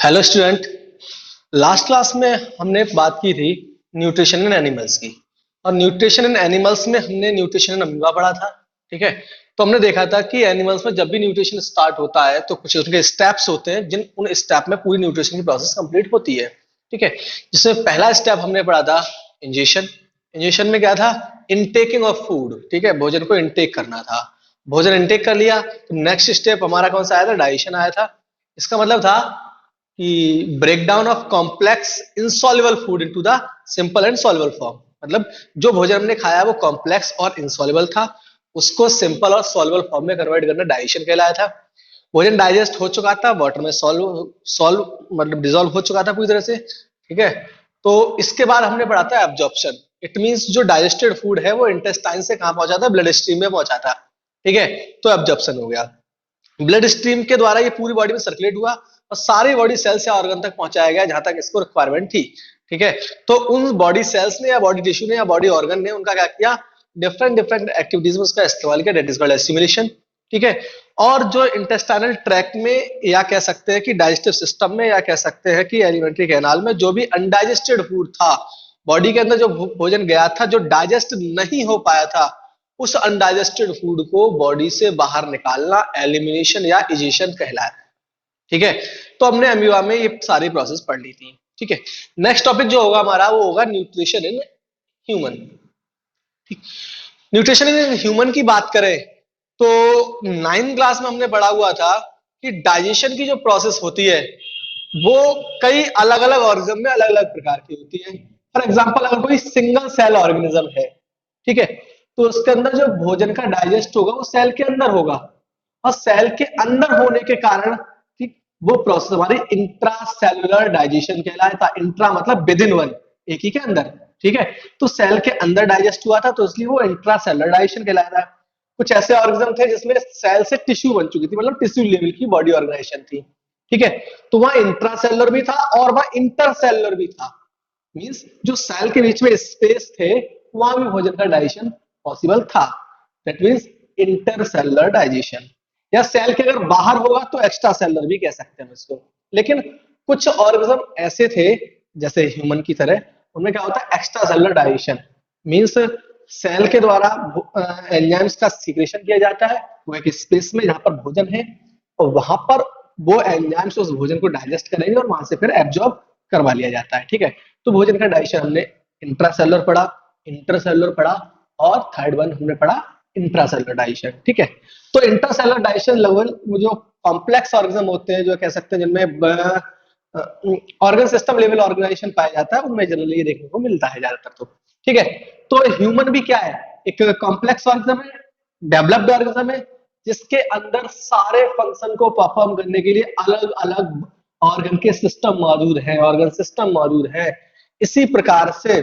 Hello student. Last class में हमने बात की थी न्यूट्रिशन इन एनिमल्स की। और न्यूट्रिशन इन एनिमल्स में हमने न्यूट्रिशन इन अमीबा पढ़ा था। ठीक है। तो हमने देखा था कि एनिमल्स में जब भी न्यूट्रिशन स्टार्ट होता है तो कुछ उनके स्टेप्स होते हैं, जिन उन स्टेप में पूरी न्यूट्रिशन की प्रोसेस कंप्लीट होती है। ठीक है। जिसमें पहला स्टेप हमने पढ़ा था इंजेशन। इंजेशन में क्या था? इनटेकिंग ऑफ फूड। ठीक है, भोजन को इनटेक करना था। भोजन इनटेक कर लिया तो नेक्स्ट स्टेप हमारा कौन सा आया था? डाइजेशन आया था। इसका मतलब था कि breakdown of complex insoluble food into the simple and soluble form. मतलब जो भोजन हमने खाया वो कॉम्प्लेक्स और इनसॉल्युबल था, उसको सिंपल और सॉल्युबल फॉर्म में कन्वर्ट करना डाइजेशन कहलाया था। भोजन डाइजेस्ट हो चुका था, वाटर में सॉल्व सॉल्व मतलब डिसॉल्व हो चुका था पूरी तरह से। ठीक है। तो इसके बाद हमने पढ़ा था एब्जॉर्प्शन। इट मींस जो डाइजेस्टेड फूड है वो इंटेस्टाइन से कहां पहुंचा था? ब्लड स्ट्रीम में पहुंचा था। ठीक है। तो एब्जॉर्प्शन हो गया। ब्लड स्ट्रीम के द्वारा ये पूरी बॉडी में सर्कुलेट हुआ और सारी बॉडी सेल से ऑर्गन तक पहुंचाया गया जहां तक इसको रिक्वायरमेंट थी। ठीक है। तो उन बॉडी सेल्स ने या बॉडी टिश्यू ने या बॉडी ऑर्गन ने उनका क्या किया? डिफरेंट डिफरेंट एक्टिविटीज में उसका इस्तेमाल किया, दैट इज कॉल्ड एसिमिलेशन। ठीक है। और जो इंटेस्टाइनल ट्रैक्ट में या कह सकते हैं कि डाइजेस्टिव सिस्टम में या कह सकते हैं कि एलिमेंट्री कैनाल में जो भी अनडाइजेस्टेड फूड था, बॉडी के अंदर जो भोजन गया था जो डाइजेस्ट नहीं हो पाया था, उस अनडाइजेस्टेड फूड को बॉडी से बाहर निकालना एलिमिनेशन या इजेशन कहलाता है। ठीक है। तो हमने अमीबा में ये सारी प्रोसेस पढ़ ली थी। ठीक है। नेक्स्ट टॉपिक जो होगा हमारा वो होगा न्यूट्रिशन इन ह्यूमन। ठीक। न्यूट्रिशन इन ह्यूमन की बात करें तो 9th क्लास में हमने पढ़ा हुआ था कि डाइजेशन की जो प्रोसेस होती है वो कई अलग अलग ऑर्गेनिज्म में अलग अलग प्रकार की होती है। फॉर एग्जाम्पल अगर कोई सिंगल सेल ऑर्गेनिज्म है, ठीक है, तो उसके अंदर जो भोजन का डाइजेस्ट होगा वो सेल के अंदर होगा। और सेल के अंदर होने के कारण ठीक वो प्रोसेस हमारी इंट्रा सेलुलर डाइजेशन कहलाता है। इंट्रा मतलब विद इन वन, एक ही के अंदर। ठीक है। तो सेल के अंदर डाइजेस्ट हुआ था तो इसलिए वो इंट्रा सेलुलर डाइजेशन कहलाता है। कुछ ऐसे ऑर्गेनिज्म थे जिसमें सेल से टिश्यू बन चुकी थी, मतलब टिश्यू लेवल की बॉडी ऑर्गेनाइजेशन थी। ठीक है। तो वहां इंट्रासेलुलर भी था और वहां इंटरसेलुलर भी था। मींस जो सेल के बीच में स्पेस थे वहां भी भोजन का डाइजेशन पॉसिबल था। That means intercellular digestion. या सेल के अगर बाहर होगा तो एक्स्ट्रा सेलुलर भी कह सकते हैं इसको। लेकिन कुछ ऑर्गेनिज्म ऐसे थे जैसे ह्यूमन की तरह, उनमें क्या होता है? Extra cellular digestion. Means cell के द्वारा एंजाइम्स का सीक्रेशन किया जाता है वो एक स्पेस में जहां पर भोजन है, और वहां पर वो एंजाइम्स उस भोजन को डाइजेस्ट करेंगे और वहां से फिर एब्जॉर्ब करवा लिया जाता है। ठीक है। तो भोजन का डाइजेशन हमने इंट्रासेलुलर पढ़ा, इंटरसेलुलर पढ़ा, और थर्ड वन हमने पढ़ा इंट्रासेलुलर डाइजेशन। ठीक है। तो इंट्रासेलुलर डाइजेशन लेवल जो कॉम्प्लेक्स ऑर्गेनिज्म होते हैं, जो कह सकते हैं जिनमें ऑर्गन सिस्टम लेवल ऑर्गेनाइजेशन पाया जाता है, उनमें जनरली ये देखने को मिलता है ज्यादातर। तो ठीक है। तो ह्यूमन भी क्या है? एक कॉम्प्लेक्स ऑर्गेनिज्म है, डेवलप्ड ऑर्गेनिज्म है, जिसके अंदर सारे फंक्शन को परफॉर्म करने के लिए अलग अलग ऑर्गन के सिस्टम मौजूद है, ऑर्गन सिस्टम मौजूद है। इसी प्रकार से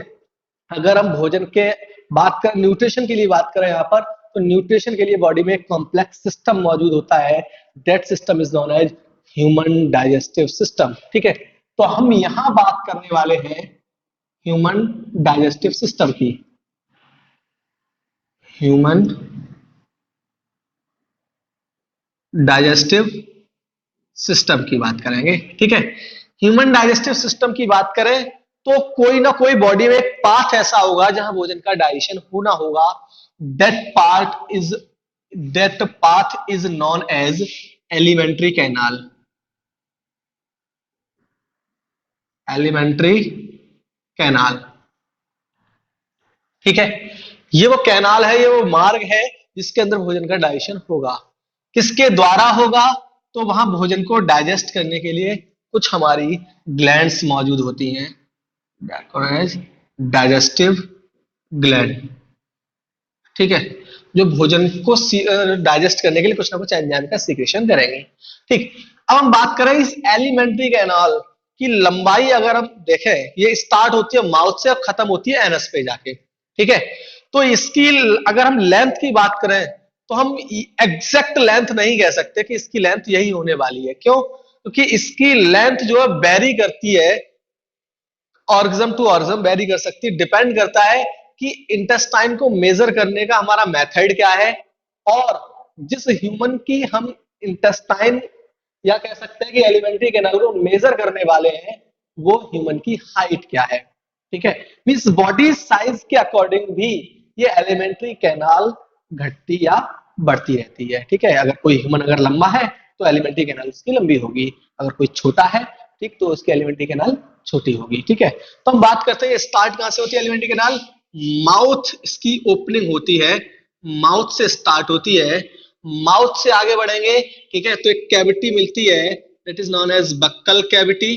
अगर हम भोजन के बात करें, न्यूट्रिशन के लिए बात करें यहाँ पर, तो न्यूट्रिशन के लिए बॉडी में एक कॉम्प्लेक्स सिस्टम मौजूद होता है। That system is known as human digestive system. ठीक है। तो हम यहां बात करने वाले हैं ह्यूमन डाइजेस्टिव सिस्टम की। ह्यूमन डाइजेस्टिव सिस्टम की बात करेंगे। ठीक है। ह्यूमन डाइजेस्टिव सिस्टम की बात करें तो कोई ना कोई बॉडी में एक पाथ ऐसा होगा जहां भोजन का डाइजेशन होना होगा। That part is that path is known as alimentary canal. Alimentary canal. ठीक है। ये वो कैनाल है, ये वो मार्ग है जिसके अंदर भोजन का डाइजेशन होगा। किसके द्वारा होगा? तो वहां भोजन को डाइजेस्ट करने के लिए कुछ हमारी ग्लैंड्स मौजूद होती हैं, डाइजेस्टिव ग्लैंड। ठीक है। जो भोजन को डाइजेस्ट करने के लिए कुछ ना कुछ एंजाइम का सीक्रेशन करेंगे। ठीक। अब हम बात करें इस एलिमेंट्री कैनाल की लंबाई। अगर हम देखें, ये स्टार्ट होती है माउथ से और खत्म होती है एनस पे जाके। ठीक है। तो इसकी अगर हम लेंथ की बात करें तो हम एग्जैक्ट लेंथ नहीं कह सकते कि इसकी लेंथ यही होने वाली है। क्यों? क्योंकि इसकी लेंथ जो है वेरी करती है, ऑर्गेनिज्म टू ऑर्गेनिज्म वेरी कर सकती है। डिपेंड करता है कि इंटेस्टाइन को मेजर करने का हमारा मेथड क्या है, और जिस ह्यूमन की हम इंटेस्टाइन या कह सकते हैं कि एलिमेंट्री कैनाल को मेजर करने वाले हैं वो ह्यूमन की हाइट क्या है, ठीक है। मींस बॉडी साइज के अकॉर्डिंग भी ये एलिमेंट्री कैनाल घटती या बढ़ती रहती है, ठीक है। अगर कोई ह्यूमन अगर लंबा है तो एलिमेंट्री कैनाल उसकी लंबी होगी, अगर कोई छोटा है, ठीक, तो उसकी एलिमेंट्री कैनाल छोटी होगी, ठीक है। तो हम बात करते हैं स्टार्ट कहां से होती है एलिमेंट्री कैनाल। माउथ इसकी ओपनिंग होती है, माउथ से स्टार्ट होती है, माउथ से आगे बढ़ेंगे, ठीक है, तो एक कैविटी मिलती है that is known as buccal cavity.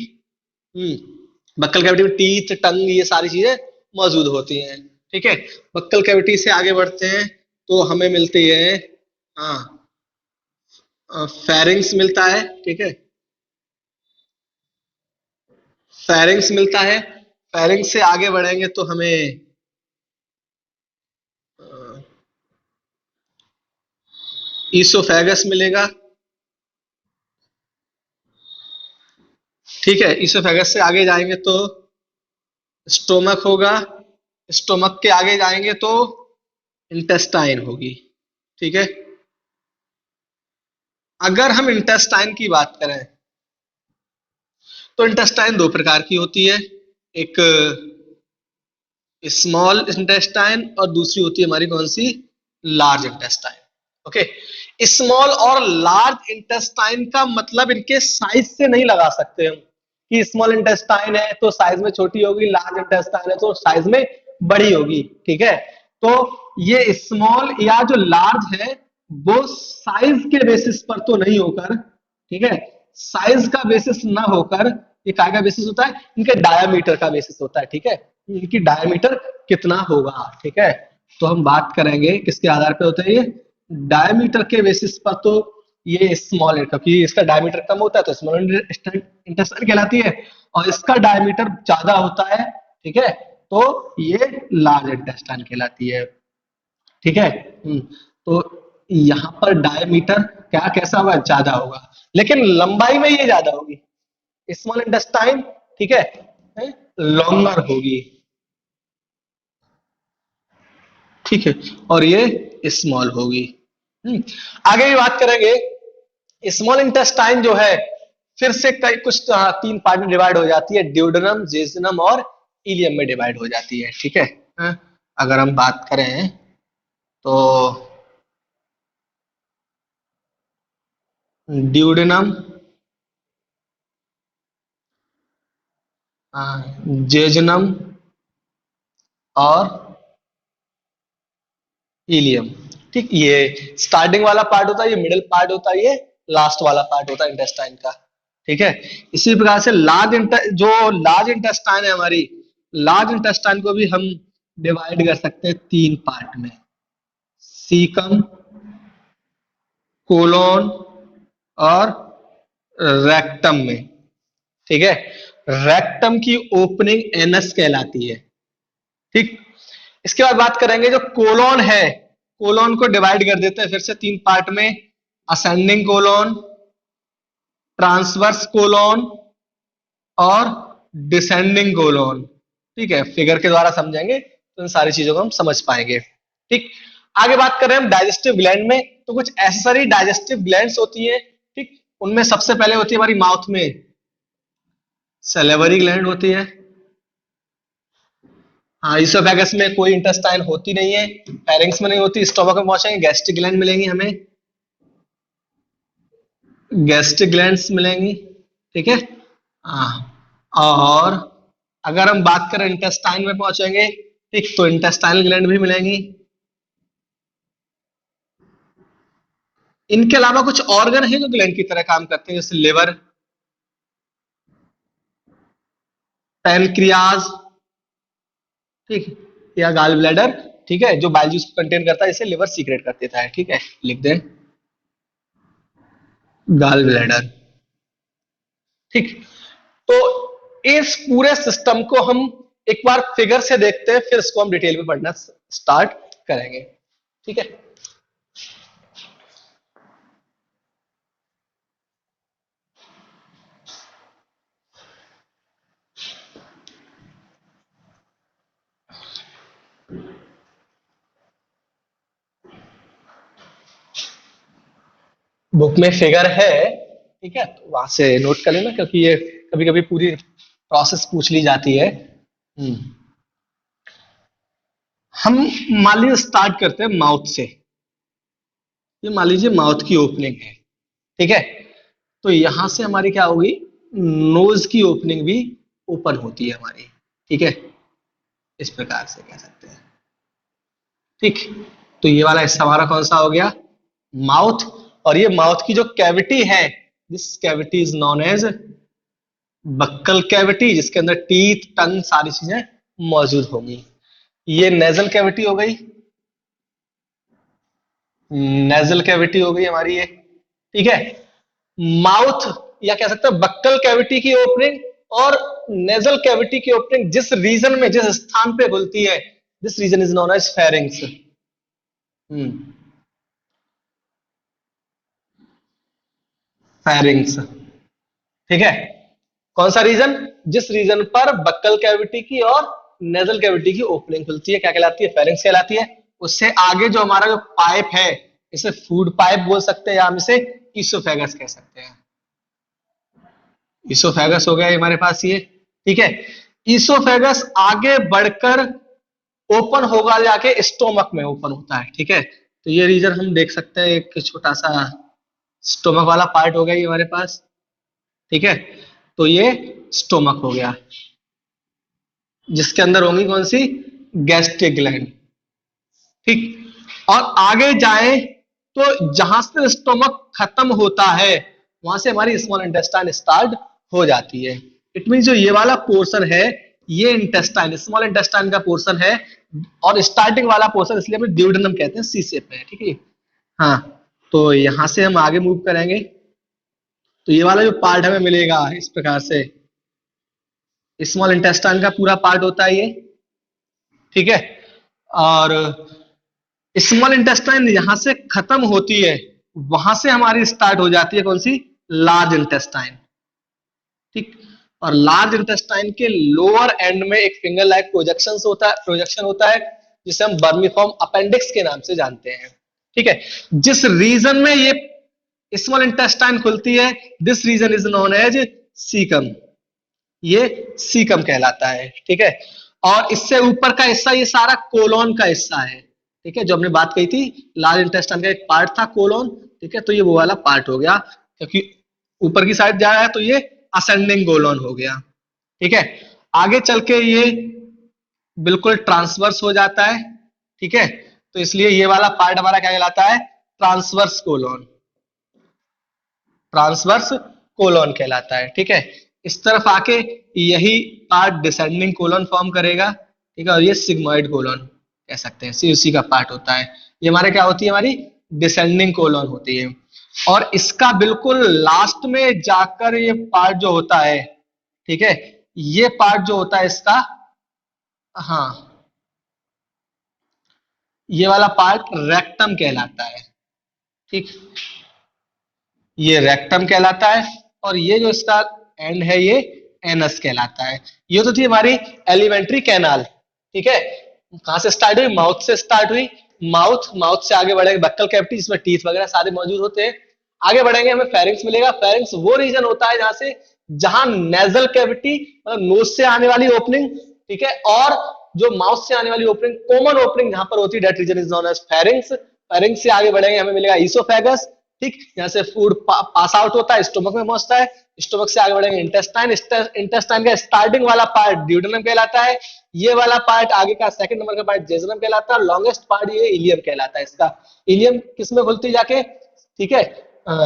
Buccal cavity में टीथ, टंग, ये सारी चीजें मौजूद होती हैं, ठीक है। बक्कल कैविटी से आगे बढ़ते हैं तो हमें मिलती है, हाँ, फेरिंग्स मिलता है, ठीक है, फेरिंग्स मिलता है। फेरिंग्स से आगे बढ़ेंगे तो हमें ईसोफेगस मिलेगा, ठीक है। ईसोफेगस से आगे जाएंगे तो स्टोमक होगा, स्टोमक के आगे जाएंगे तो इंटेस्टाइन होगी, ठीक है। अगर हम इंटेस्टाइन की बात करें तो इंटेस्टाइन दो प्रकार की होती है, एक स्मॉल इंटेस्टाइन और दूसरी होती है हमारी कौन सी, लार्ज इंटेस्टाइन, ओके। स्मॉल और लार्ज इंटेस्टाइन का मतलब इनके साइज से नहीं लगा सकते हम कि स्मॉल इंटेस्टाइन है तो साइज में छोटी होगी, लार्ज इंटेस्टाइन है तो साइज में बड़ी होगी, ठीक है। तो ये स्मॉल या जो लार्ज है वो साइज के बेसिस पर तो नहीं होकर, ठीक है, साइज का बेसिस ना होकर ये काय का बेसिस होता है, इनके डायामीटर का बेसिस होता है, ठीक है। इनकी डायमीटर कितना होगा, ठीक है। तो हम बात करेंगे किसके आधार पे होता है ये, डायमीटर के बेसिस पर तो ये स्मॉल है, क्योंकि इसका डायमीटर कम होता है तो स्मॉल इंटेस्टाइन कहलाती है, और इसका डायमीटर ज्यादा होता है, ठीक है, तो ये लार्ज इंटेस्टाइन कहलाती है, ठीक है। तो यहाँ पर डायमीटर क्या कैसा होगा, ज्यादा होगा, लेकिन लंबाई में ये ज्यादा होगी, स्मॉल इंटेस्टाइन, ठीक है, लॉन्गर होगी, ठीक है, और ये स्मॉल होगी। आगे भी बात करेंगे। स्मॉल इंटेस्टाइन जो है फिर से कई कुछ तीन पार्ट में डिवाइड हो जाती है, ड्यूडेनम, जेजुनम और इलियम में डिवाइड हो जाती है, ठीक है। अगर हम बात करें तो ड्यूडेनम, जेजुनम और इलियम, ठीक। ये स्टार्टिंग वाला पार्ट होता है, ये मिडिल पार्ट होता है, ये लास्ट वाला पार्ट होता है इंटेस्टाइन का, ठीक है। इसी प्रकार से जो लार्ज इंटेस्टाइन है हमारी, लार्ज इंटेस्टाइन को भी हम डिवाइड कर सकते हैं तीन पार्ट में, सीकम, कोलोन और रेक्टम में, ठीक है। रेक्टम की ओपनिंग एनस कहलाती है, ठीक। इसके बाद बात करेंगे जो कोलोन है, कोलोन को डिवाइड कर देते हैं फिर से तीन पार्ट में, असेंडिंग कोलोन, ट्रांसवर्स कोलोन और डिसेंडिंग कोलोन, ठीक है। फिगर के द्वारा समझेंगे तो इन सारी चीजों को हम समझ पाएंगे, ठीक। आगे बात कर रहे हैं हम डाइजेस्टिव ग्लैंड में, तो कुछ ऐसी सारी डाइजेस्टिव ग्लैंड्स होती है, ठीक। उनमें सबसे पहले होती है हमारी माउथ में सैलिवरी ग्लैंड होती है, हाँ। इसोफेगस में कोई इंटेस्टाइन होती नहीं है, फेरिंग्स में नहीं होती, स्टोमक में पहुंचेंगे गैस्ट्रिक ग्लैंड मिलेंगी हमें, गैस्ट्रिक ग्लैंड्स मिलेंगी, ठीक है, हाँ। और अगर हम बात करें इंटेस्टाइन में पहुंचेंगे, ठीक, तो इंटेस्टाइनल ग्लैंड भी मिलेंगी। इनके अलावा कुछ ऑर्गन है जो ग्लैंड की तरह काम करते हैं, जैसे लिवर, पैनक्रियाज, ठीक, या गाल ब्लैडर, ठीक है, जो बाइल जूस कंटेन करता है, इसे लिवर सीक्रेट कर देता है, ठीक है, लिख दें गाल ब्लैडर, ठीक। तो इस पूरे सिस्टम को हम एक बार फिगर से देखते हैं, फिर इसको हम डिटेल में पढ़ना स्टार्ट करेंगे, ठीक है। बुक में फिगर है, ठीक है, तो वहां से नोट कर लेना, क्योंकि ये कभी कभी पूरी प्रोसेस पूछ ली जाती है। हम मान लीजिए स्टार्ट करते हैं माउथ से। ये मान लीजिए माउथ की ओपनिंग है, ठीक है। तो यहां से हमारी क्या होगी, नोज की ओपनिंग भी ओपन होती है हमारी, ठीक है, इस प्रकार से कह सकते हैं, ठीक। तो ये वाला हिस्सा हमारा कौन सा हो गया, माउथ। और ये माउथ की जो कैविटी है, this cavity is known as buccal cavity, जिसके अंदर टीथ, टंग, सारी चीजें मौजूद होंगी। ये नेजल कैविटी हो गई, नेजल कैविटी हो गई हमारी ये, ठीक है। माउथ या कह सकते हैं बक्कल कैविटी की ओपनिंग और नेजल कैविटी की ओपनिंग जिस रीजन में, जिस स्थान पे खुलती है, this region is known as pharynx. Pharynx, ठीक है। कौन सा रीजन, जिस रीजन पर बक्कल कैविटी की और नेजल कैविटी की ओपनिंग खुलती है, क्या कहलाती है, फेरिंग्स कहलाती है। उससे आगे जो हमारा जो पाइप है, इसे फूड पाइप बोल सकते हैं या हम इसे ईसोफेगस कह सकते हैं। ईसोफेगस हो गया हमारे पास ये, ठीक है। ईसोफेगस आगे बढ़कर ओपन होगा जाके स्टोमक में ओपन होता है, ठीक है। तो ये रीजन हम देख सकते हैं, एक छोटा सा स्टोमक वाला पार्ट हो गया ये हमारे पास, ठीक है। तो ये स्टोमक हो गया, जिसके अंदर होंगी कौन सी, गैस्ट्रिक ग्लैंड, ठीक। और आगे जाए तो जहां से स्टोमक खत्म होता है, वहां से हमारी स्मॉल इंटेस्टाइन स्टार्ट हो जाती है। इट मीन जो ये वाला पोर्शन है, ये इंटेस्टाइन, स्मॉल इंटेस्टाइन का पोर्शन है, और स्टार्टिंग वाला पोर्शन इसलिए हम ड्यूडेनम कहते हैं, सी शेप में, ठीक है। हाँ, तो यहां से हम आगे मूव करेंगे, तो ये वाला जो पार्ट हमें मिलेगा इस प्रकार से, स्मॉल इंटेस्टाइन का पूरा पार्ट होता है ये, ठीक है। और स्मॉल इंटेस्टाइन यहां से खत्म होती है, वहां से हमारी स्टार्ट हो जाती है कौन सी, लार्ज इंटेस्टाइन, ठीक। और लार्ज इंटेस्टाइन के लोअर एंड में एक फिंगर लाइक प्रोजेक्शन होता है, जिसे हम बर्मीफॉर्म अपेंडिक्स के नाम से जानते हैं, ठीक है। जिस रीजन में ये स्मॉल इंटेस्टाइन खुलती है, this region is known as caecum, ये सीकम कहलाता है, ठीक है। और इससे ऊपर का हिस्सा, ये सारा कोलोन का हिस्सा है, ठीक है। जो हमने बात कही थी, लार्ज इंटेस्टाइन का एक पार्ट था कोलोन, ठीक है, तो ये वो वाला पार्ट हो गया, क्योंकि ऊपर की साइड जा रहा है, तो ये असेंडिंग कोलोन हो गया, ठीक है। आगे चल के ये बिल्कुल ट्रांसवर्स हो जाता है, ठीक है। तो इसलिए ये वाला पार्ट हमारा क्या कहलाता है, ट्रांसवर्स कोलोन, ट्रांसवर्स कोलोन कहलाता है, ठीक है। इस तरफ आके यही पार्ट डिसेंडिंग कोलोन फॉर्म करेगा, ठीक है। और ये सिग्मोइड कोलोन कह सकते हैं, उसी का पार्ट होता है। ये हमारे क्या होती है, हमारी डिसेंडिंग कोलोन होती है। और इसका बिल्कुल लास्ट में जाकर ये पार्ट जो होता है, ठीक है, ये पार्ट जो होता है इसका, हाँ, ये वाला पार्ट रेक्टम कहलाता है, ठीक। ये रेक्टम कहलाता है, और ये जो इसका एंड है, ये एनस कहलाता है। ये तो थी हमारी एलिमेंट्री कैनाल, ठीक है। कहां से स्टार्ट हुई, माउथ से स्टार्ट हुई। माउथ से आगे बढ़ेंगे बक्कल कैविटी, जिसमें टीथ वगैरह सारे मौजूद होते हैं। आगे बढ़ेंगे हमें फेरिंग्स मिलेगा। फेरिंग्स वो रीजन होता है जहां नेजल कैविटी, मतलब नोज से आने वाली ओपनिंग, ठीक है, और जो माउथ से आने वाली ओपनिंग, कॉमन ओपनिंग जहां पर होती है, that region is known as pharynx. Pharynx से आगे बढ़ेंगे, हमें मिलेगा ईसोफेगस, ठीक, यहाँ से फूड पास आउट होता है, स्टोमक में पहुंचता है। स्टोमक से आगे बढ़ेंगे इंटेस्टाइन, इंटेस्टाइन का स्टार्टिंग वाला पार्ट ड्यूडेनम कहलाता है। ये वाला पार्ट आगे का सेकंड नंबर का पार्ट जेजुनम कहलाता है। लॉन्गेस्ट पार्ट ये इलियम कहलाता है। इसका इलियम किसमें खुलती जाके, ठीक है।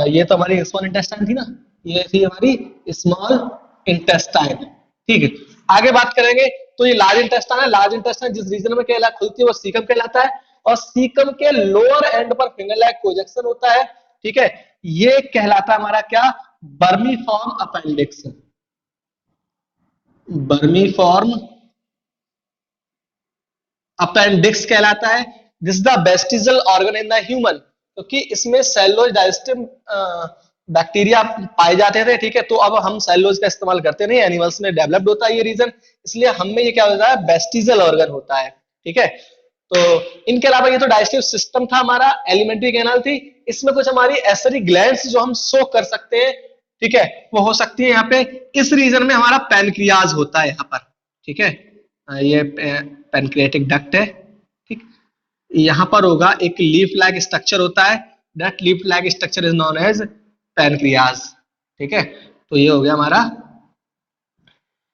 ये तो हमारी स्मॉल इंटेस्टाइन थी ना, ये थी हमारी स्मॉल इंटेस्टाइन, ठीक है। आगे बात करेंगे तो ये लार्ज इंटेस्टाइन है। लार्ज इंटेस्टाइन जिस रीजन में कहला खुलती है वो सीकम कहलाता है, और सीकम के लोअर एंड पर फिंगर लाइक प्रोजेक्शन होता है, ठीक है। ये कहलाता है हमारा क्या, बर्मीफॉर्म अपेंडिक्स, बर्मीफॉर्म अपेंडिक्स कहलाता है। This the vestigial organ in the human, क्योंकि इसमें सेलुलोज डाइजेस्टिव बैक्टीरिया पाए जाते थे, ठीक है। तो अब हम सेलुलोज का इस्तेमाल करते नहीं, एनिमल्स में डेवलप्ड होता है ये रीजन, इसलिए हम में ये क्या होता है, वेस्टिजल ऑर्गन होता है, ठीक है। तो इनके अलावा ये तो डाइजेस्टिव सिस्टम था हमारा, एलिमेंट्री कैनाल थी। इसमें कुछ हमारी एसरी ग्लैंड्स जो हम सो कर सकते हैं, ठीक है, वो हो सकती है यहाँ पे इस रीजन में हमारा पैनक्रियाज होता है यहाँ पर, ठीक है। ये पैनक्रियाटिक डक्ट है, ठीक। यहाँ पर होगा एक लीफ लाइक स्ट्रक्चर होता है, that leaf like structure is known as pancreas, ठीक है। तो ये हो गया हमारा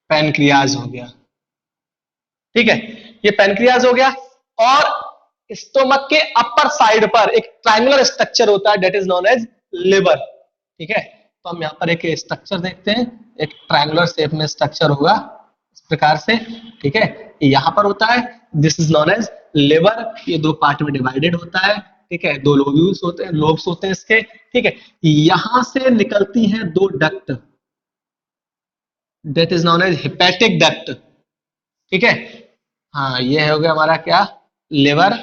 पैनक्रियाज हो गया, ठीक है, ये पैनक्रियाज हो गया। और स्टोमक के अपर साइड पर एक ट्रायंगुलर स्ट्रक्चर होता है, that is known as liver, ठीक है। तो हम यहाँ पर एक स्ट्रक्चर देखते हैं, एक ट्रायंगुलर शेप में स्ट्रक्चर होगा इस प्रकार से, ठीक है। यहाँ पर होता है, this is known as liver, ये दो पार्ट में डिवाइडेड होता है, ठीक है, दो लोब्यूल्स होते हैं, लोब्स होते हैं इसके, ठीक है। यहां से निकलती हैं दो duct, that is known as hepatic duct, ठीक है। हाँ, ये हो गया हमारा क्या, लिवर।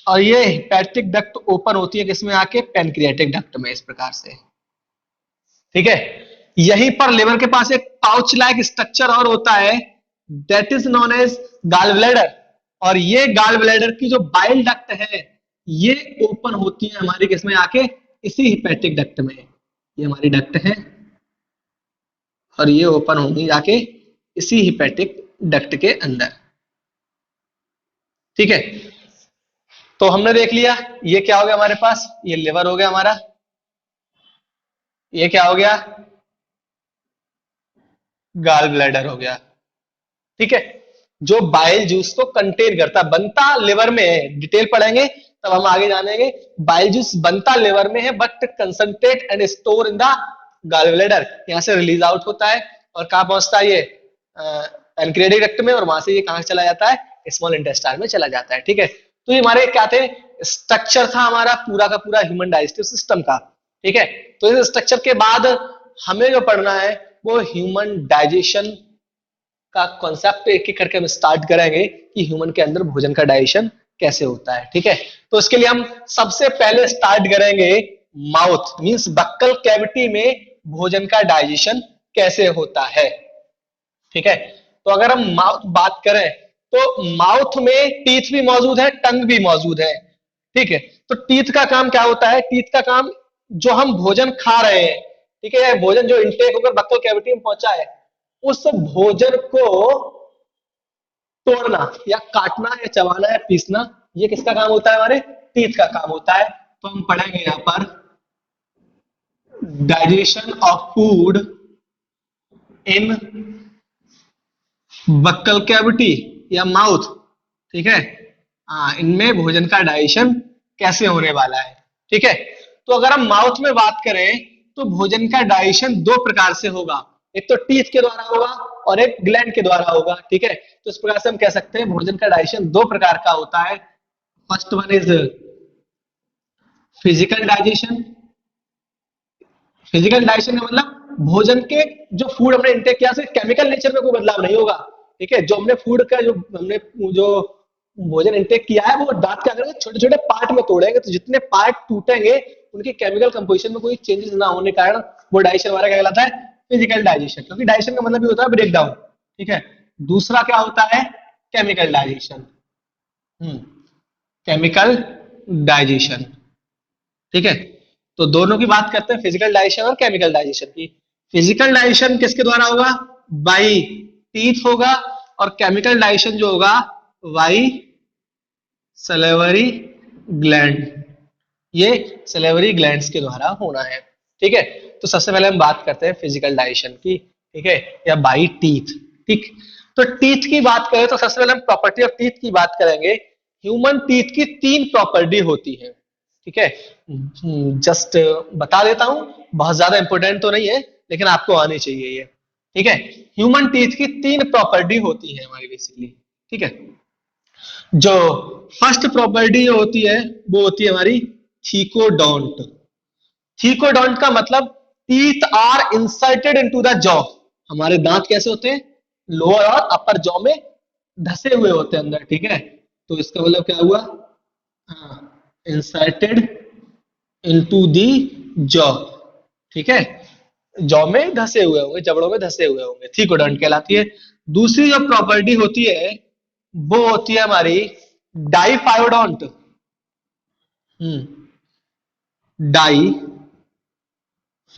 और ये हेपेटिक डक्ट ओपन होती है किसमें आके, पैनक्रियाटिक डक्ट में, इस प्रकार से, ठीक है। यहीं पर लिवर के पास एक पाउच लाइक स्ट्रक्चर और होता है, that is known as gall bladder. और ये गाल ब्लैडर की जो बाइल डक्ट है, ये ओपन होती है हमारी किसमें आके, इसी हेपेटिक डक्ट में। ये हमारी डक्ट है और ये ओपन होंगी जाके इसी हेपेटिक डक्ट के अंदर, ठीक है। तो हमने देख लिया, ये क्या हो गया हमारे पास, ये लिवर हो गया हमारा, ये क्या हो गया, गाल ब्लैडर हो गया, ठीक है, जो बाइल जूस को कंटेन करता, बनता लिवर में है, डिटेल पढ़ेंगे तब हम आगे जानेंगे। बाइल जूस बनता लिवर में है, but concentrate and store in the gall bladder, यहां से रिलीज आउट होता है और कहां पहुंचता है, ये पैनक्रियाटिक डक्ट में, और वहां से ये कहां चला जाता है, स्मॉल इंटेस्टाइन में चला जाता है, ठीक है। तो ये हमारे क्या थे, स्ट्रक्चर था हमारा पूरा का पूरा ह्यूमन डाइजेस्टिव सिस्टम का, ठीक है। तो इस स्ट्रक्चर के बाद हमें जो पढ़ना है वो ह्यूमन डाइजेशन का कॉन्सेप्ट एक एक करके हम स्टार्ट करेंगे कि ह्यूमन के अंदर भोजन का डाइजेशन कैसे होता है, ठीक है। तो इसके लिए हम सबसे पहले स्टार्ट करेंगे माउथ मींस बक्कल कैविटी में भोजन का डाइजेशन कैसे होता है, ठीक है। तो अगर हम माउथ बात करें तो माउथ में टीथ भी मौजूद है, टंग भी मौजूद है, ठीक है। तो टीथ का काम क्या होता है, टीथ का काम जो हम भोजन खा रहे हैं, ठीक है, भोजन जो इंटेक होकर बक्कल कैविटी में पहुंचा है, उस भोजन को तोड़ना या काटना या चबाना या पीसना, ये किसका काम होता है, हमारे टीथ का काम होता है। तो हम पढ़ेंगे यहां पर digestion of food in buccal cavity या माउथ, ठीक है। इनमें भोजन का डाइजेशन कैसे होने वाला है, ठीक है। तो अगर हम माउथ में बात करें तो भोजन का डाइजेशन दो प्रकार से होगा, एक तो टीथ के द्वारा होगा और एक ग्लैंड के द्वारा होगा, ठीक है। तो इस प्रकार से हम कह सकते हैं भोजन का डाइजेशन दो प्रकार का होता है। First one is physical digestion. Physical digestion का मतलब भोजन के जो फूड हमने इंटेक किया उसके केमिकल नेचर में कोई बदलाव नहीं होगा, ठीक है। जो हमने फूड का जो हमने जो भोजन इंटेक किया है वो दांत क्या करेंगे, छोटे छोटे पार्ट में तोड़ेंगे, तो जितने पार्ट टूटेंगे उनकी केमिकल कंपोजिशन में कोई चेंजेस ना होने के कारण वो डाइजेशन हमारा क्या कहलाता है, फिजिकल डाइजेशन। क्योंकि डाइजेशन का मतलब भी होता है ब्रेक डाउन, ठीक है। दूसरा क्या होता है, केमिकल डाइजेशन, केमिकल डाइजेशन, ठीक है। तो दोनों की बात करते हैं, फिजिकल डाइजेशन और केमिकल डाइजेशन की। फिजिकल डाइजेशन किसके द्वारा होगा, बाई टीथ होगा, और केमिकल डाइजेशन जो होगा बाई सलेवरी ग्लैंड, ये सलेवरी ग्लैंड्स के द्वारा होना है, ठीक है। तो सबसे पहले हम बात करते हैं फिजिकल डाइजेशन की, ठीक है, या बाई टीथ, ठीक। तो टीथ की बात करें तो सबसे पहले हम प्रॉपर्टी ऑफ टीथ की बात करेंगे। ह्यूमन टीथ की तीन प्रॉपर्टी होती है, ठीक है। जस्ट बता देता हूं, बहुत ज्यादा इंपॉर्टेंट तो नहीं है लेकिन आपको आनी चाहिए ये, ठीक है। ह्यूमन टीथ की तीन प्रॉपर्टी होती है हमारी बेसिकली, ठीक है। जो फर्स्ट प्रॉपर्टी जो होती है वो होती है हमारी थीकोडोंट। थीकोडोंट का मतलब teeth are inserted into the jaw. हमारे दांत कैसे होते हैं, लोअर और अपर जॉ में धसे हुए होते हैं अंदर, ठीक है। तो इसका मतलब क्या हुआ, इंसर्टेड इनटू दी जॉ, ठीक है, जॉ में धसे हुए होंगे, जबड़ों में धसे हुए होंगे, थीकोडोंट कहलाती है। दूसरी जो प्रॉपर्टी होती है वो होती है हमारी डाइफायोडोंट, डाई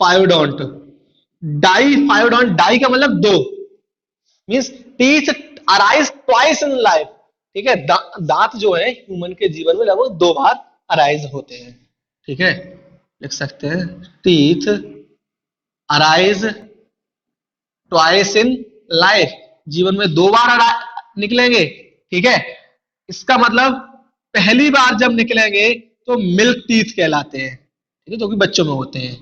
फायोडोंट। डाइफायोडोंट, डाई का मतलब दो, means teeth arise twice in life, ठीक है। दांत जो है ह्यूमन के जीवन में लगभग 2 बार अराइज होते हैं, ठीक है। लिख सकते हैं teeth arise twice in life, जीवन में 2 बार निकलेंगे, ठीक है। इसका मतलब पहली बार जब निकलेंगे तो मिल्क टीथ कहलाते हैं, ठीक है, जो कि बच्चों में होते हैं,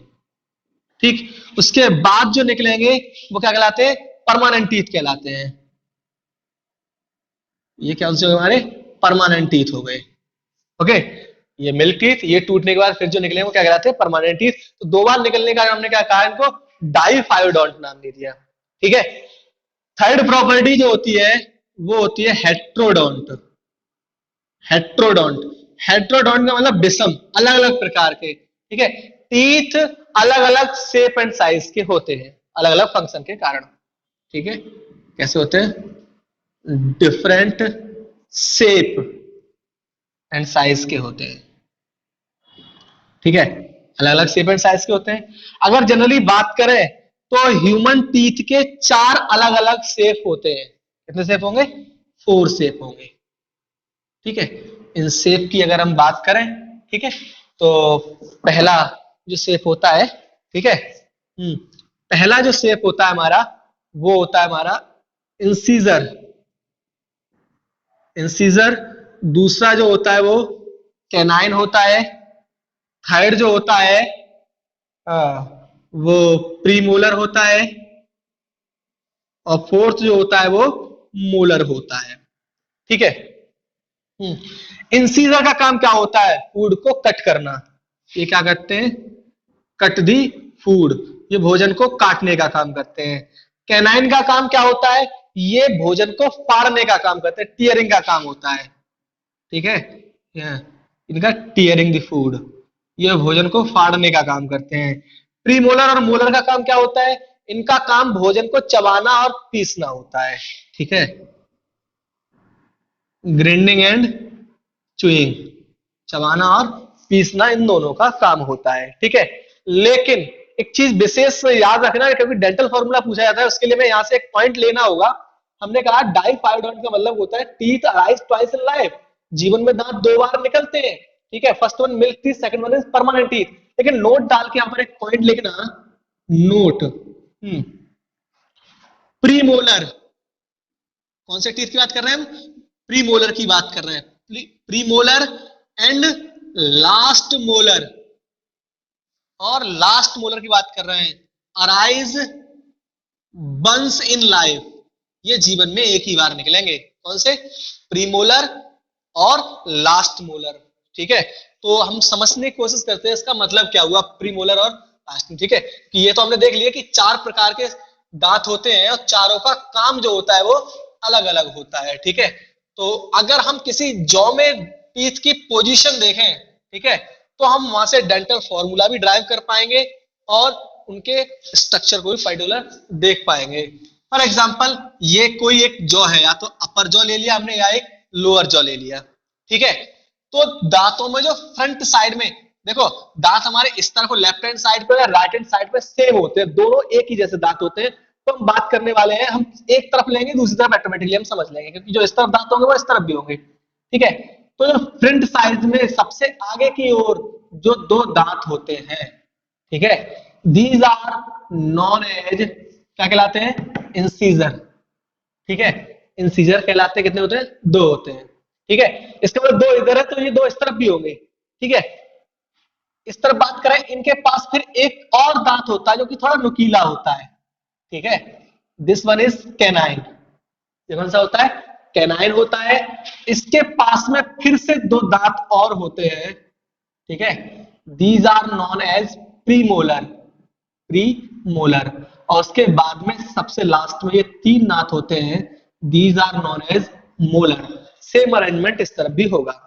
ठीक। उसके बाद जो निकलेंगे वो क्या कहलाते हैं, परमानेंट टीथ कहलाते हैं। ये क्या से हमारे परमानेंट टीथ हो गए, ओके। ये मिल्क टीथ, ये टूटने के बाद फिर जो निकले वो क्या कहलाते हैं, परमानेंट टीथ। तो 2 बार निकलने का हमने क्या कहा, इनको डाइफायोडोंट नाम दे दिया, ठीक है। थर्ड प्रॉपर्टी जो होती है वो होती है हेट्रोडोंट। हेट्रोडोंट, हेट्रोडोंट का मतलब विषम, अलग अलग प्रकार के, ठीक है। टीथ अलग अलग शेप एंड साइज के होते हैं, अलग अलग फंक्शन के कारण, ठीक है। कैसे होते हैं, डिफरेंट शेप एंड साइज के होते हैं, ठीक है। अलग अलग शेप एंड साइज के होते हैं। अगर जनरली बात करें तो ह्यूमन टीथ के 4 अलग अलग शेप होते हैं। कितने शेप होंगे, 4 शेप होंगे, ठीक है। इन शेप की अगर हम बात करें, ठीक है, तो पहला जो शेप होता है, ठीक है, पहला जो शेप होता है हमारा वो होता है हमारा इंसीजर, इंसीजर। दूसरा जो होता है वो कैनाइन होता है। थर्ड जो होता है वो प्रीमोलर होता है। और फोर्थ जो होता है वो मोलर होता है, ठीक है। इंसीजर का काम क्या होता है, फूड को कट करना। ये क्या करते हैं, कट दी फूड, ये भोजन को काटने का काम करते हैं। कैनाइन का काम क्या होता है, ये भोजन को फाड़ने का काम करते हैं, टीयरिंग का काम होता है, ठीक है। इनका टीयरिंग द फूड, ये भोजन को फाड़ने का काम करते हैं। प्रीमोलर और मोलर का काम क्या होता है, इनका काम भोजन को चबाना और पीसना होता है, ठीक है। ग्राइंडिंग एंड चुइंग, चबाना और पीसना इन दोनों का काम होता है, ठीक है। लेकिन एक चीज विशेष याद रखना, क्योंकि डेंटल फॉर्मूला पूछा जाता है, उसके लिए मैं यहां से एक पॉइंट लेना होगा। हमने कहा डाइफायोडोंट का मतलब होता है teeth arise twice in life, जीवन में दांत 2 बार निकलते हैं, ठीक है। First one milk teeth, second one is permanent teeth. लेकिन नोट डाल के यहां पर एक पॉइंट लिखना, नोट प्रीमोलर, कौन से टीथ की बात कर रहे हैं हम, प्रीमोलर की बात कर रहे हैं। प्रीमोलर एंड लास्ट मोलर, और लास्ट मोलर की बात कर रहे हैं, अराइज वंस इन लाइफ, ये जीवन में एक ही बार निकलेंगे। कौन से, प्रीमोलर और लास्ट मोलर, ठीक है। तो हम समझने की कोशिश करते हैं इसका मतलब क्या हुआ, प्रीमोलर और लास्ट, ठीक है। कि ये तो हमने देख लिया कि 4 प्रकार के दांत होते हैं और चारों का काम जो होता है वो अलग अलग होता है, ठीक है। तो अगर हम किसी जॉ में टीथ की पोजीशन देखें, ठीक है, तो हम वहां से डेंटल फॉर्मूला भी ड्राइव कर पाएंगे और उनके स्ट्रक्चर को भी पर्टिकुलर देख पाएंगे। फॉर एग्जांपल ये कोई एक जॉ है, या तो अपर जॉ ले लिया हमने या एक लोअर जॉ ले लिया, ठीक है। तो दांतों में जो फ्रंट साइड में देखो, दांत हमारे इस तरफ को लेफ्ट हैंड साइड पे या राइट हैंड साइड पे सेम होते हैं, दोनों एक ही जैसे दांत होते हैं। तो हम बात करने वाले हैं, हम एक तरफ लेंगे दूसरी तरफ ऑटोमेटिकली हम समझ लेंगे, क्योंकि जो इस तरफ दांत होंगे वो इस तरफ भी होंगे, ठीक है। तो जो फ्रंट साइड में सबसे आगे की ओर जो 2 दांत होते हैं, ठीक है, दीज आर नॉन एज क्या कहलाते हैं, इंसीजर, ठीक है। इंसीजर कहलाते हैं, कितने होते हैं, 2 होते हैं, ठीक है। इसका मतलब 2 इधर है तो ये 2 इस तरफ भी होंगे, ठीक है। इस तरफ बात करें, इनके पास फिर एक और दांत होता है जो कि थोड़ा नुकीला होता है, ठीक है। दिस वन इज कैनाइन, ये कौन सा होता है, कैनाइन होता है। इसके पास में फिर से 2 दांत और होते हैं, ठीक है। These are known as premolar, premolar. और उसके बाद में सबसे लास्ट में ये 3 दांत होते हैं, these are known as molar. Same arrangement इस तरफ भी होगा।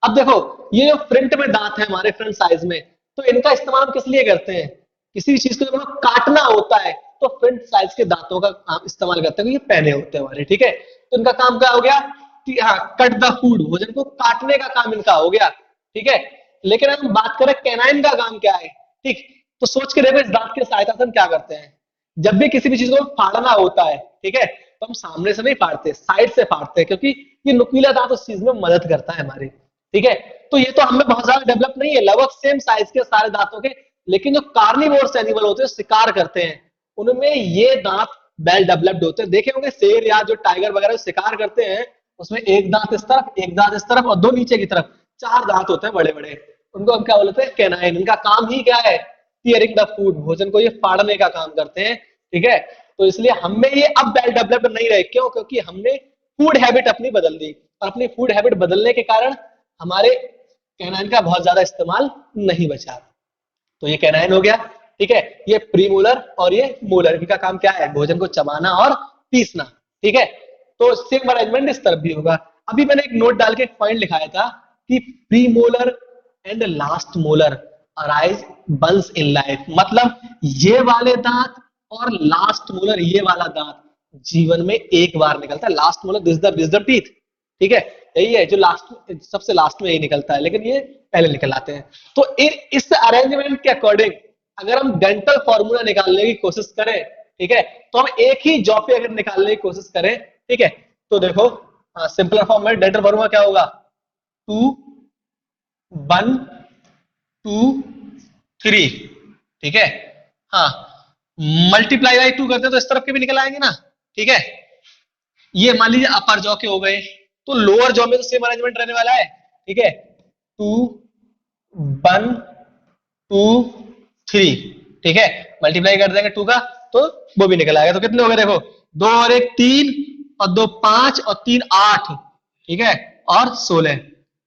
अब देखो, ये जो फ्रंट में दांत है हमारे फ्रंट साइज में, तो इनका इस्तेमाल हम किस लिए करते हैं, किसी चीज को जब हमें काटना होता है तो फ्रंट साइज के दांतों का इस्तेमाल करते हैं, ये पहने होते हैं हमारे, ठीक है। तो इनका काम क्या हो गया कि हाँ, कट द फूड, भोजन को काटने का काम इनका हो गया, ठीक है। लेकिन हम बात करें कैनाइन का काम क्या है, ठीक। तो सोच के देखो, इस दांत की सहायता से हम क्या करते हैं, जब भी किसी भी चीज को फाड़ना होता है, ठीक है, तो हम सामने से नहीं फाड़ते, साइड से फाड़ते हैं, क्योंकि ये नुकीला दांत उस चीज में मदद करता है हमारी, ठीक है। तो ये तो हमें बहुत ज्यादा डेवलप नहीं है, लगभग सेम साइज के सारे दांतों के, लेकिन जो कार्निवोर्स एनिमल होते हैं, शिकार करते हैं, उनमें ये दांत वेल डेवलप्ड होते हैं। देखे होंगे शेर या जो टाइगर वगैरह शिकार करते हैं, उसमें एक दांत इस तरफ, एक दांत इस तरफ और दो नीचे की तरफ, चार दांत होते हैं बड़े बड़े। उनको हम क्या बोलते हैं? कैनाइन। इनका काम ही क्या है? टीयरिंग द फूड, भोजन को ये फाड़ने का काम करते हैं, ठीक है। तो इसलिए हमें ये अब वेल डेवलप्ड नहीं रहे, क्यों? क्योंकि हमने फूड हैबिट अपनी बदल दी, और अपनी फूड हैबिट बदलने के कारण हमारे कैनाइन का बहुत ज्यादा इस्तेमाल नहीं बचा। तो ये कैनाइन हो गया, ठीक है। ये प्रीमोलर और ये मोलर, इनका काम क्या है? भोजन को चबाना और पीसना, ठीक है। तो सेम अरेंजमेंट इस तरफ भी होगा। अभी मैंने एक नोट डाल के एक पॉइंट लिखाया था कि premolar and last molar arise once in life, मतलब ये वाले दांत और लास्ट मोलर, ये वाला दांत जीवन में एक बार निकलता है। Last molar, this the wisdom teeth, ठीक है, यही है जो लास्ट, सबसे लास्ट में यही निकलता है, लेकिन ये पहले निकल आते हैं। तो इस अरेंजमेंट के अकॉर्डिंग अगर हम डेंटल फॉर्मूला निकालने की कोशिश करें, ठीक है, तो हम एक ही जॉब पे अगर निकालने की कोशिश करें, ठीक है, तो देखो सिंपलर फॉर्म में डेंटल फॉर्मूला क्या होगा? 2 1 2 3, ठीक है। हाँ, मल्टीप्लाई बाई 2 करते हैं तो इस तरफ के भी निकल आएंगे ना, ठीक है। ये मान लीजिए अपर जॉ के हो गए, तो लोअर जॉ में तो सेम अरेंजमेंट रहने वाला है, ठीक है। 2 1 2 3, ठीक है, मल्टीप्लाई कर देंगे 2 का तो वो भी निकल आएगा। तो कितने हो गए? देखो, 2 और 1 3 और 2 5 और 3 8, ठीक है, और 16,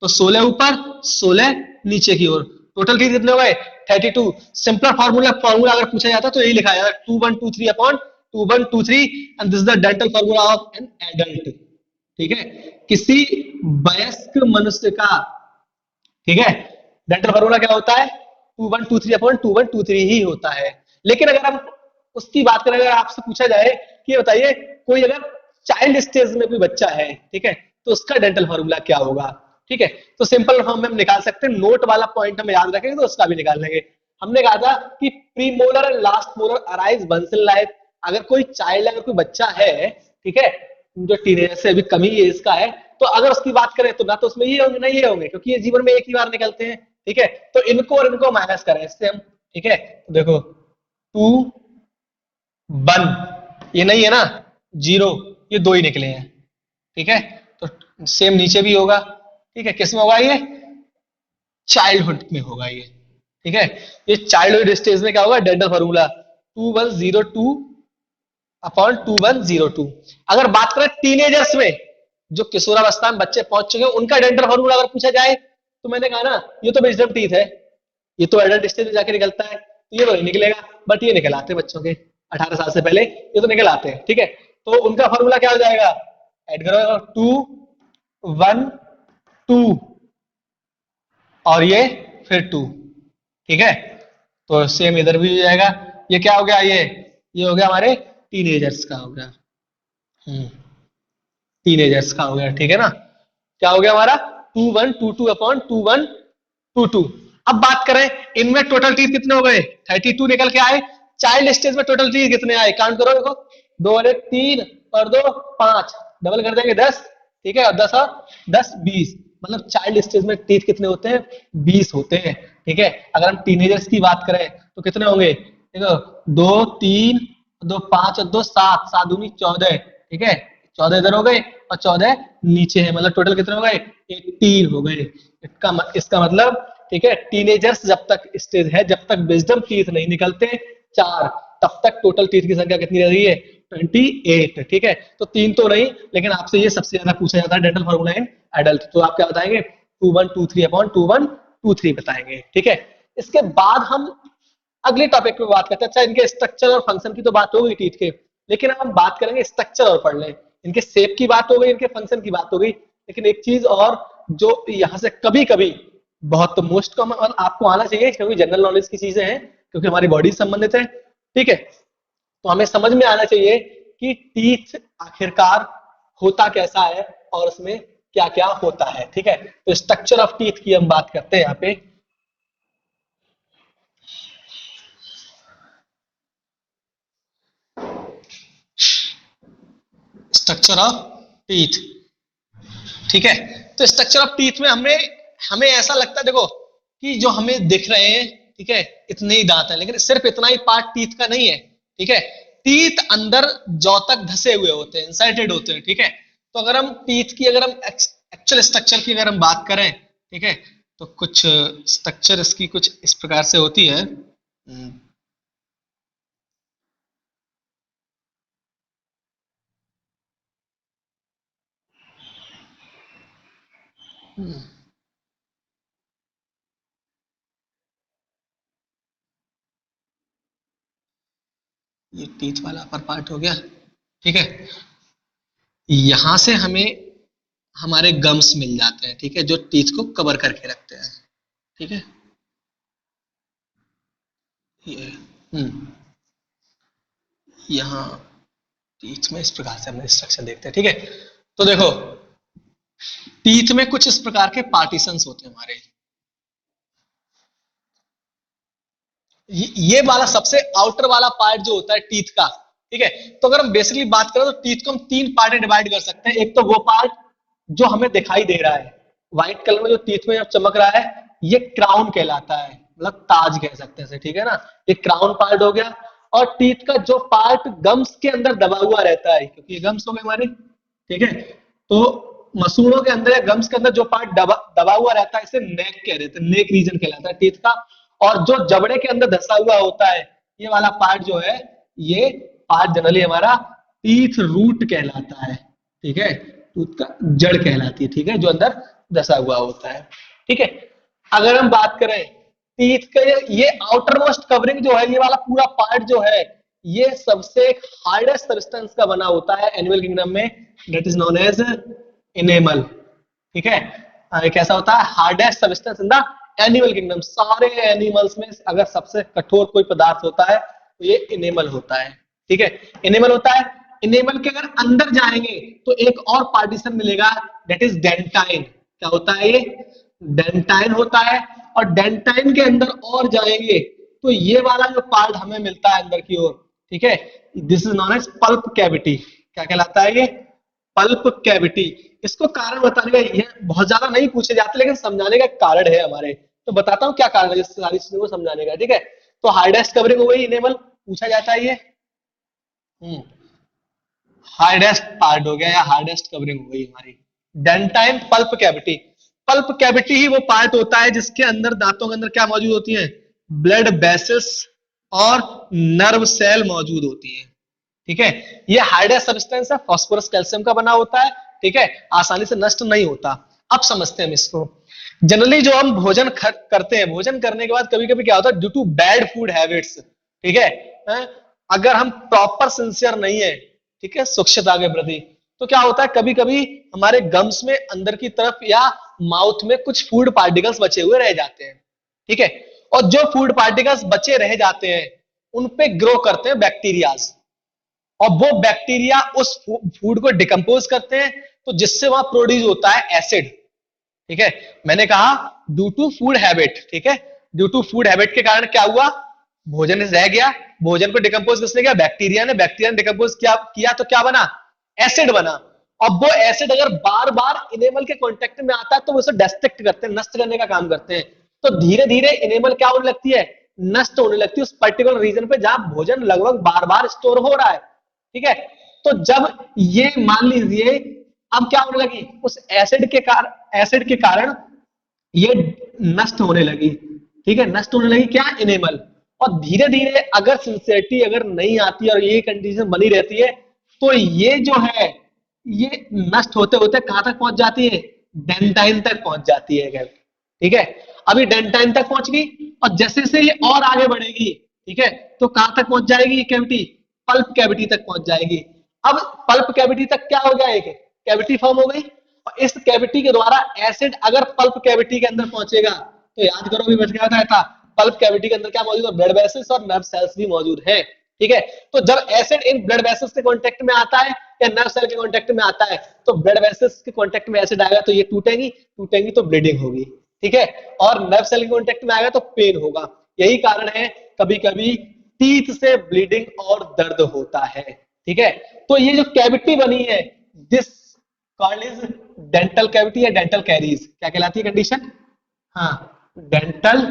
तो 16 ऊपर 16 नीचे की ओर, टोटल कितने हो गए? 32। सिंपलर फॉर्मूला फॉर्मूला अगर पूछा जाता तो यही लिखा जाता, 2123 upon 2123, and this is the dental formula of an adult, ठीक है, किसी वयस्क मनुष्य का, ठीक है। डेंटल फॉर्मूला क्या होता है? 2123 अपॉन 2123 ही होता है। लेकिन अगर हम उसकी बात करें, अगर आपसे पूछा जाए कि बताइए कोई अगर चाइल्ड स्टेज में कोई बच्चा है, ठीक है, तो उसका डेंटल फॉर्मूला क्या होगा, ठीक है। तो सिंपल फॉर्म में हम निकाल सकते हैं, नोट वाला पॉइंट हम याद रखेंगे तो उसका भी निकाल लेंगे। हमने कहा था कि premolar and last molar arise once in life. अगर कोई चाइल्ड, अगर कोई बच्चा है, ठीक है, जो टीनेजर से अभी कम ही एज का है, तो अगर उसकी बात करें तो ना तो उसमें ये होंगे ना ये होंगे, क्योंकि ये जीवन में एक ही बार निकलते हैं, ठीक है। तो इनको और इनको माइनस करें इससे हम, ठीक है, तो देखो 2 1, ये नहीं है ना, 0, ये 2 ही निकले हैं, ठीक है। तो सेम नीचे भी होगा, ठीक है, किस में होगा? ये चाइल्डहुड में होगा ये, ठीक है। ये चाइल्डहुड स्टेज में क्या होगा? Dental formula 2102 upon 2102। अगर बात करें टीनेजर्स में, जो किशोरावस्था में बच्चे पहुंच चुके हैं, उनका डेंटल फॉर्मूला अगर पूछा जाए, तो मैंने कहा ना, ये तो विजडम टीथ है, ये तो एडल्ट स्टेज में जाके निकलता है, तो ये तो नहीं निकलेगा, बट ये निकल आते हैं बच्चों के 18 साल से पहले, ये तो निकल आते हैं, ठीक है। तो उनका फॉर्मूला क्या हो जाएगा? ऐड करो, 2 1 2 और ये फिर 2, ठीक है। तो सेम इधर भी हो जाएगा। ये क्या हो गया? ये हो गया हमारे टीनेजर्स का हो गया, टीनेजर्स का हो गया, ठीक है ना। क्या हो गया हमारा? 2122 अपॉन 2122। अब बात करें इनमें टोटल टीथ कितने हो गए? 32 निकल के आए। चाइल्ड स्टेज में टोटल टीथ कितने आए? काउंट करो, देखो, 2 और 1 3 और 2 5, डबल कर देंगे 10, ठीक है, और 10 और 10 20, मतलब चाइल्ड स्टेज में टीथ कितने होते हैं? 20 होते हैं, ठीक है। अगर हम टीनेजर्स की बात करें तो कितने होंगे? देखो, 2 3 2 5 और 2 7, 7 दूनी 14, ठीक है, 14 इधर हो गए और 14 नीचे है, मतलब टोटल कितने हो गए? 18 हो गए। इसका मतलब, ठीक है, टीनेजर्स जब तक स्टेज है, जब तक विजडम टीथ नहीं निकलते 4, तब तक टोटल टीथ की संख्या कितनी रह रही है? 28, ठीक है। तो 3 तो नहीं, लेकिन आपसे ये सबसे ज्यादा पूछा जाता है डेंटल फॉर्मूला इन एडल्ट, तो आप क्या बताएंगे? 2123 अपॉन 2123 बताएंगे, ठीक है। इसके बाद हम अगले टॉपिक पे बात करते हैं। अच्छा, इनके स्ट्रक्चर और फंक्शन की तो बात हो गई टीथ के, लेकिन अब हम बात करेंगे स्ट्रक्चर और पढ़ लें। इनके शेप की बात हो गई, इनके फंक्शन की बात हो गई, लेकिन एक चीज और जो यहाँ से कभी कभी बहुत मोस्ट कॉमन आपको आना चाहिए, क्योंकि जनरल नॉलेज की चीजें हैं, क्योंकि हमारी बॉडी से संबंधित है, ठीक है। तो हमें समझ में आना चाहिए कि टीथ आखिरकार होता कैसा है और उसमें क्या क्या होता है, ठीक है। तो स्ट्रक्चर ऑफ टीथ की हम बात करते हैं यहाँ पे। स्ट्रक्चर ऑफ टीथ, ठीक है। तो स्ट्रक्चर ऑफ टीथ में हमें हमें ऐसा लगता है, देखो कि जो हमें दिख रहे हैं, ठीक है, इतने ही दांत है, लेकिन सिर्फ इतना ही पार्ट टीथ का नहीं है, ठीक है। टीथ अंदर जौ तक धसे हुए होते हैं, इंसर्टेड होते हैं, ठीक है। तो अगर हम टीथ की, अगर हम एक्चुअल स्ट्रक्चर की अगर हम बात करें, ठीक है, तो कुछ स्ट्रक्चर इसकी कुछ इस प्रकार से होती है। ये टीथ वाला अपर पार्ट हो गया, ठीक है। यहां से हमें हमारे गम्स मिल जाते हैं, ठीक है, जो टीथ को कवर करके रखते हैं, ठीक है। ये यहाँ टीथ में इस प्रकार से हमने स्ट्रक्चर देखते हैं, ठीक है। तो देखो टीथ में कुछ इस प्रकार के पार्टीशंस होते हैं हमारे। ये वाला सबसे आउटर वाला पार्ट जो होता है टीथ का, ठीक है। तो अगर हम बेसिकली बात करें तो टीथ को हम तीन पार्ट में डिवाइड कर सकते हैं। एक तो वो पार्ट जो हमें दिखाई दे रहा है व्हाइट कलर में, जो टीथ में चमक रहा है, ये क्राउन कहलाता है, मतलब ताज कह सकते हैं, ठीक है ना। ये क्राउन पार्ट हो गया। और टीथ का जो पार्ट गम्स के अंदर दबा हुआ रहता है, क्योंकि ये गम्स हो गए हमारे, ठीक है। तो मसूड़ों के अंदर या गम्स के अंदर जो पार्ट दबा हुआ रहता है, इसे नेक कह देते हैं, नेक रीजन कहलाता है टीथ का। और जो जबड़े के अंदर धसा हुआ होता है, ये वाला पार्ट जो है, ये पार्ट जनरली हमारा टीथ रूट कहलाता है, ठीक है। टूथ का जड़ कहलाती है, ठीक है, जो अंदर धसा हुआ होता है, ठीक है। अगर हम बात करें टीथ का, ये आउटर मोस्ट कवरिंग जो है, ये वाला पूरा पार्ट जो है, ये सबसे हार्डेस्ट सब्सटेंस का बना होता है एनिमल किंगडम में, that is known as enamel, ठीक है। कैसा होता है, hardest substance in the animal kingdom. सारे एनिमल्स में अगर सबसे कठोर कोई पदार्थ होता है तो ये इनेमल होता है, ठीक है, इनेमल होता है। इनेमल के अगर अंदर जाएंगे तो एक और पार्टीशन मिलेगा, दैट इज डेंटाइन। क्या होता है ये, डेंटाइन होता है। और डेंटाइन के अंदर और जाएंगे तो ये वाला जो पार्ट हमें मिलता है अंदर की ओर, ठीक है, this is known as pulp cavity. क्या कहलाता है ये, पल्प कैविटी। इसको कारण बताने का, ये बहुत ज्यादा नहीं पूछे जाते, लेकिन समझाने का कारण है हमारे, तो बताता हूँ क्या कारण है सारी चीजों को समझाने का, ठीक है। तो हार्डेस्ट कवरिंग हो गई इनेमल, पूछा जाता है ये, हार्डेस्ट पार्ट हो गया या हार्डेस्ट कवरिंग हो गई हमारी। Dentine pulp cavity, pulp cavity ही वो पार्ट होता है जिसके अंदर, दांतों के अंदर क्या मौजूद होती है, ब्लड वेसल्स और नर्व सेल मौजूद होती है, ठीक है। ये हार्डेस्ट सब्सटेंस है, फास्फोरस कैल्शियम का बना होता है, ठीक है, आसानी से नष्ट नहीं होता। अब समझते हैं हम इसको। जनरली जो हम भोजन करते हैं, भोजन करने के बाद कभी कभी क्या होता है, due to bad food habits, ठीक है, अगर हम प्रॉपर सिंसियर नहीं है, ठीक है, स्वच्छता के प्रति, तो क्या होता है, कभी कभी हमारे गम्स में अंदर की तरफ या माउथ में कुछ फूड पार्टिकल्स बचे हुए रह जाते हैं, ठीक है। और जो फूड पार्टिकल्स बचे रह जाते हैं उन पे ग्रो करते हैं बैक्टीरियाज, और वो बैक्टीरिया उस फूड को डिकम्पोज करते हैं, तो जिससे वहां प्रोड्यूस होता है एसिड, ठीक है। मैंने कहा ड्यू टू फूड हैबिट, ठीक है, ड्यू टू फूड हैबिट के कारण क्या हुआ, भोजन रह गया, भोजन को डिकम्पोज किसने किया, बैक्टीरिया ने, बैक्टीरिया ने डिकम्पोज किया तो क्या बना, एसिड बना। अब वो एसिड अगर बार बार इनेमल के कांटेक्ट में आता है तो वो उसे डिस्ट्रक्ट करते हैं, नष्ट करने का काम करते हैं। तो धीरे धीरे इनेमल क्या होने लगती है, नष्ट होने लगती है उस पर्टिकुलर रीजन पे जहां भोजन लगभग बार बार स्टोर हो रहा है, ठीक है। तो जब ये मान लीजिए, अब क्या होने लगी, उस एसिड के कारण ये नष्ट होने लगी, ठीक है, नष्ट होने लगी क्या, इनेमल। और धीरे धीरे अगर सिंसियरिटी अगर नहीं आती और ये कंडीशन बनी रहती है, तो ये जो है, ये नष्ट होते होते कहां तक पहुंच जाती है, डेंटाइन तक पहुंच जाती है, ठीक है। अभी डेंटाइन तक पहुंच गई, और जैसे जैसे ये और आगे बढ़ेगी, ठीक है, तो कहां तक पहुंच जाएगी ये कैविटी, पल्प कैविटी तक पहुंच जाएगी। अब पल्प कैविटी तक क्या हो गया, एक कैविटी फॉर्म हो गई, और इस कैविटी के द्वारा एसिड अगर पल्प कैविटी के अंदर पहुंचेगा, तो याद करो भी बच गया था, पल्प कैविटी के अंदर क्या मौजूद है, ब्लड वेसल्स और नर्व सेल्स भी मौजूद है, ठीक है। तो जब एसिड इन ब्लड वेसल्स के कांटेक्ट में आता है या नर्व सेल के कांटेक्ट में आता है, तो ब्लड वेसल्स के कांटेक्ट में एसिड आएगा तो ये टूटेंगी, टूटेंगी तो ब्लीडिंग होगी, ठीक है। और नर्व सेल के कांटेक्ट में आएगा तो पेन होगा। यही कारण है कभी कभी टीथ से ब्लीडिंग और दर्द होता है, ठीक है। तो ये जो कैविटी बनी है, this called is dental cavity या डेंटल कैरीज, क्या कहलाती है कंडीशन? हाँ, डेंटल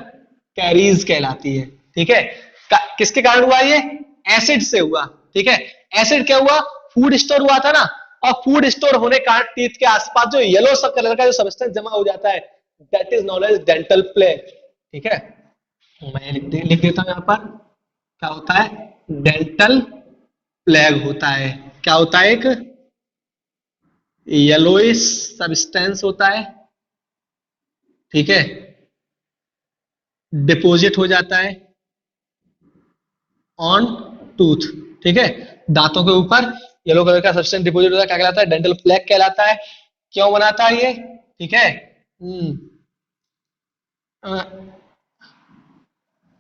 कैरीज कहलाती है। ठीक है, किसके कारण हुआ ये? एसिड से हुआ। ठीक है, एसिड क्या हुआ? फूड स्टोर हुआ था ना, और फूड स्टोर होने के कारण टीथ के आसपास जो येलो सब कलर का जो सब्सटेंस जमा हो जाता है, that is known as dental plaque. ठीक है, मैं लिख देता हूं यहां पर, क्या होता है? डेंटल प्लेग होता है। क्या होता है? एक येलोइश सब्सटेंस होता है, ठीक है, डिपोजिट हो जाता है ऑन टूथ। ठीक है, दांतों के ऊपर येलो कलर का सब्सटेंस डिपोजिट होता है, क्या कहलाता है? डेंटल प्लेग कहलाता है। क्यों बनाता है ये? ठीक है,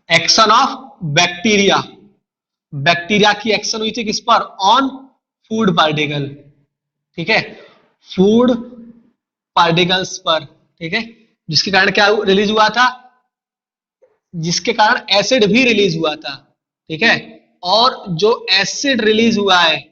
एक्शन ऑफ बैक्टीरिया, बैक्टीरिया की एक्शन हुई थी किस पर? On food particle. ठीक है, फूड पार्टिकल्स पर। ठीक है, जिसके कारण क्या रिलीज हुआ था? जिसके कारण एसिड भी रिलीज हुआ था। ठीक है, और जो एसिड रिलीज हुआ है,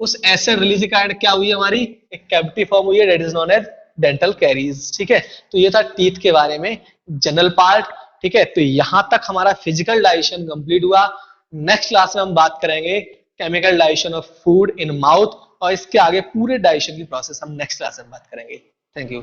उस एसिड रिलीज के कारण क्या हुई? हमारी एक कैविटी फॉर्म हुई है, that is known as dental caries. ठीक है, तो ये था टीथ के बारे में जनरल पार्ट। ठीक है, तो यहां तक हमारा फिजिकल डाइजेशन कंप्लीट हुआ। नेक्स्ट क्लास में हम बात करेंगे chemical digestion of food in mouth, और इसके आगे पूरे डाइजेशन की प्रोसेस हम नेक्स्ट क्लास में बात करेंगे। Thank you.